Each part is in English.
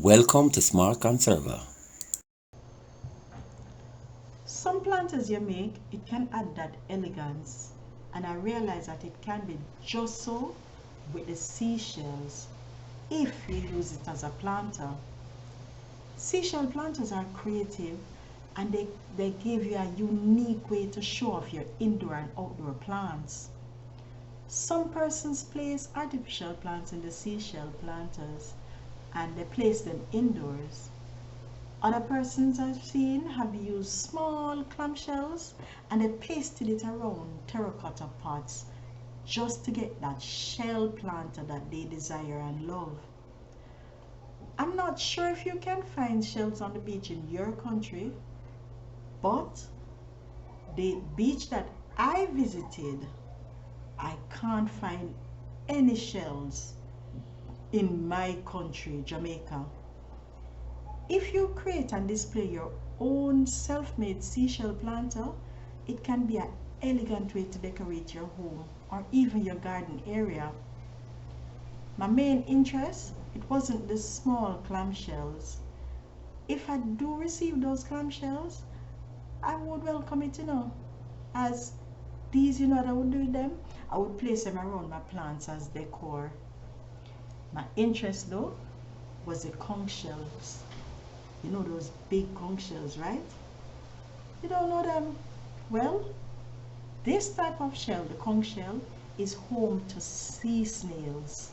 Welcome to Smart Conserver. Some planters you make, it can add that elegance, and I realize that it can be just so with the seashells if you use it as a planter. Seashell planters are creative, and they give you a unique way to show off your indoor and outdoor plants. Some persons place artificial plants in the seashell planters and they place them indoors. Other persons I've seen have used small clamshells and they pasted it around terracotta pots just to get that shell planter that they desire and love. I'm not sure if you can find shells on the beach in your country, but the beach that I visited, I can't find any shells in my country, Jamaica. If you create and display your own self-made seashell planter, it can be an elegant way to decorate your home or even your garden area. My main interest, it wasn't the small clamshells. If I do receive those clamshells, I would welcome it, as these, that I would do with them. I would place them around my plants as decor. My interest though was the conch shells. You know those big conch shells, right? You don't know them? Well, this type of shell, the conch shell, is home to sea snails.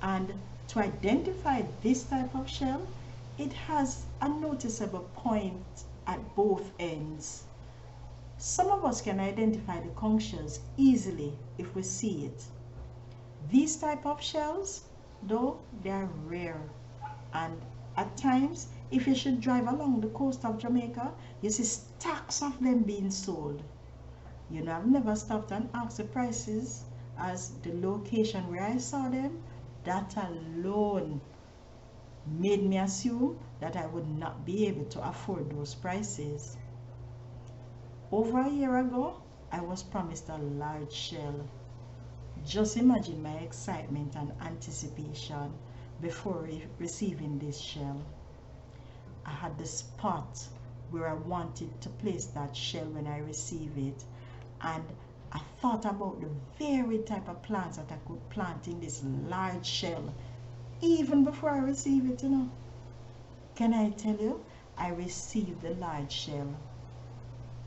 And to identify this type of shell, it has a noticeable point at both ends. Some of us can identify the conch shells easily if we see it. These type of shells, though, they are rare, and at times, if you should drive along the coast of Jamaica, you see stacks of them being sold. I've never stopped and asked the prices, as the location where I saw them, that alone made me assume that I would not be able to afford those prices. Over a year ago, I was promised a large shell. Just imagine my excitement and anticipation before receiving this shell. I had the spot where I wanted to place that shell when I receive it, and I thought about the very type of plants that I could plant in this large shell even before I receive it. Can I tell you, I received the large shell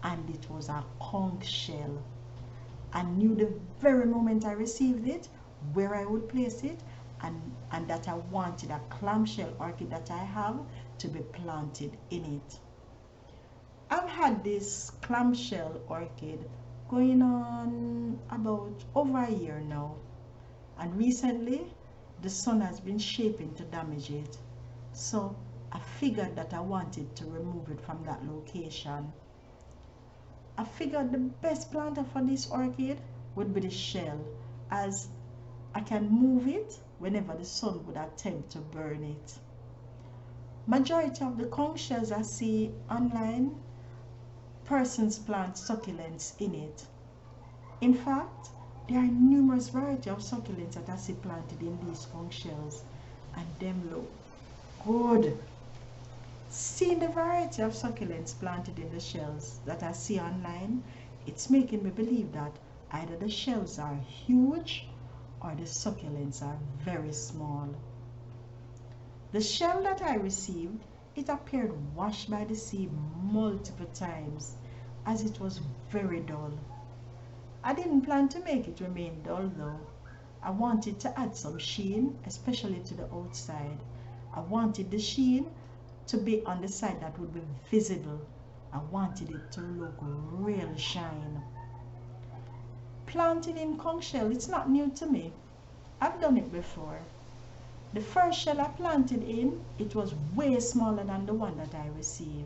and it was a conch shell. I knew the very moment I received it where I would place it, and that I wanted a clamshell orchid that I have to be planted in it. I've had this clamshell orchid going on about over a year now, and recently the sun has been shaping to damage it, so I figured that I wanted to remove it from that location. I figured the best planter for this orchid would be the shell, as I can move it whenever the sun would attempt to burn it. Majority of the conch shells I see online, persons plant succulents in it. In fact, there are numerous varieties of succulents that I see planted in these conch shells, and them look good. Seeing the variety of succulents planted in the shells that I see online, it's making me believe that either the shells are huge or the succulents are very small. The shell that I received, it appeared washed by the sea multiple times, as it was very dull. I didn't plan to make it remain dull though. I wanted to add some sheen, especially to the outside. I wanted the sheen to be on the side that would be visible. I wanted it to look real shine. Planting in conch shell, it's not new to me. I've done it before. The first shell I planted in, it was way smaller than the one that I received.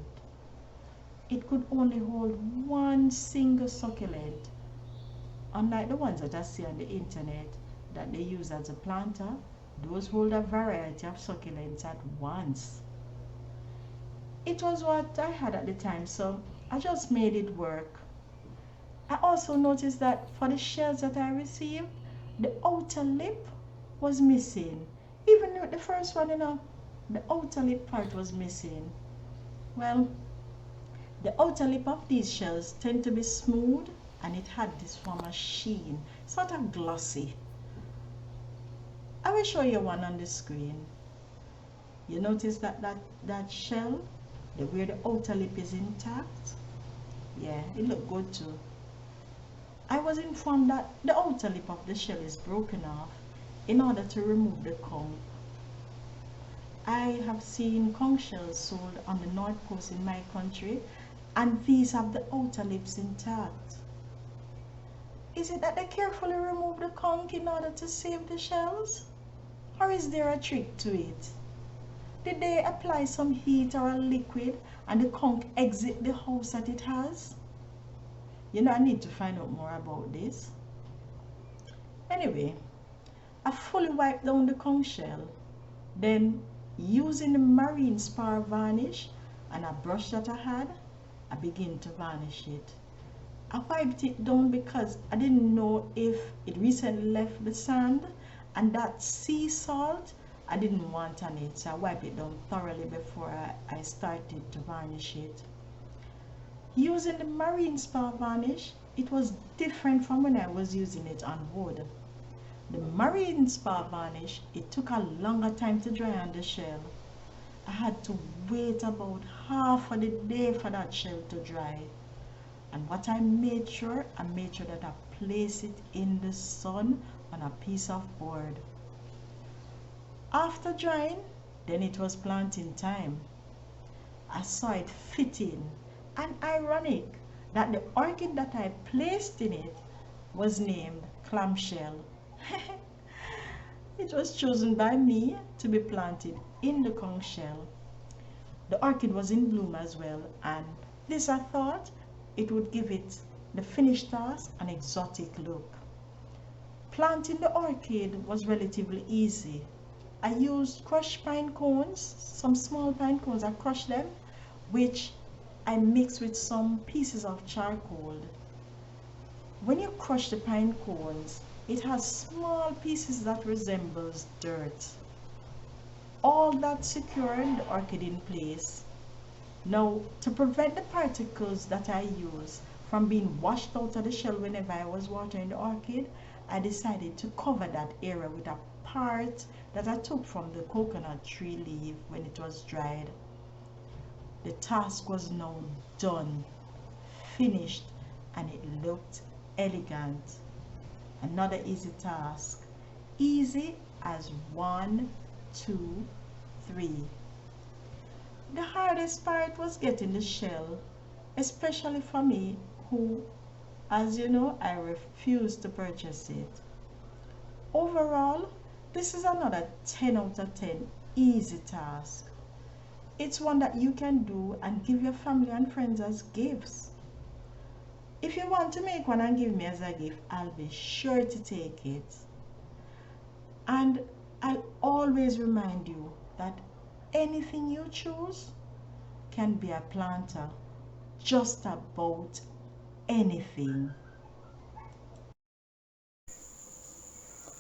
It could only hold one single succulent, unlike the ones that I see on the internet that they use as a planter. Those hold a variety of succulents at once. It was what I had at the time, so I just made it work. I also noticed that for the shells that I received, the outer lip was missing, even with the first one. the outer lip part was missing. Well, the outer lip of these shells tend to be smooth and it had this form of sheen, sort of glossy. I will show you one on the screen. You notice that shell, where the outer lip is intact? Yeah, it looked good too. I was informed that the outer lip of the shell is broken off in order to remove the conch. I have seen conch shells sold on the north coast in my country, and these have the outer lips intact. Is it that they carefully remove the conch in order to save the shells? Or is there a trick to it? Did they apply some heat or a liquid and the conch exit the house that it has? You know, I need to find out more about this. Anyway, I fully wiped down the conch shell. Then, using the marine spar varnish and a brush that I had, I began to varnish it. I wiped it down because I didn't know if it recently left the sand, and that sea salt I didn't want on it, so I wiped it down thoroughly before I started to varnish it. Using the marine spar varnish, it was different from when I was using it on wood. The marine spar varnish, it took a longer time to dry on the shell. I had to wait about half of the day for that shell to dry. And what I made sure that I place it in the sun on a piece of board. After drying, then it was planting time. I saw it fitting and ironic that the orchid that I placed in it was named clamshell. It was chosen by me to be planted in the conch shell. The orchid was in bloom as well, and this I thought it would give it the finished task an exotic look. Planting the orchid was relatively easy. I used crushed pine cones, some small pine cones. I crushed them, which I mixed with some pieces of charcoal. When you crush the pine cones, it has small pieces that resembles dirt. All that secured the orchid in place. Now, to prevent the particles that I use from being washed out of the shell whenever I was watering the orchid, I decided to cover that area with a part that I took from the coconut tree leaf when it was dried. The task was now done, finished, and it looked elegant. Another easy task. Easy as 1, 2, 3. The hardest part was getting the shell, especially for me who, as you know, I refused to purchase it. Overall, this is another 10 out of 10 easy task. It's one that you can do and give your family and friends as gifts. If you want to make one and give me as a gift, I'll be sure to take it. And I'll always remind you that anything you choose can be a planter, just about anything.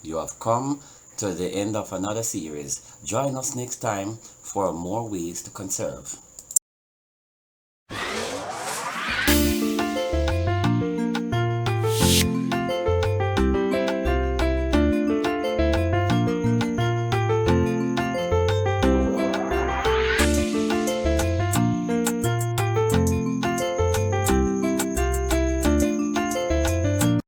You have come to the end of another series. Join us next time for more ways to conserve.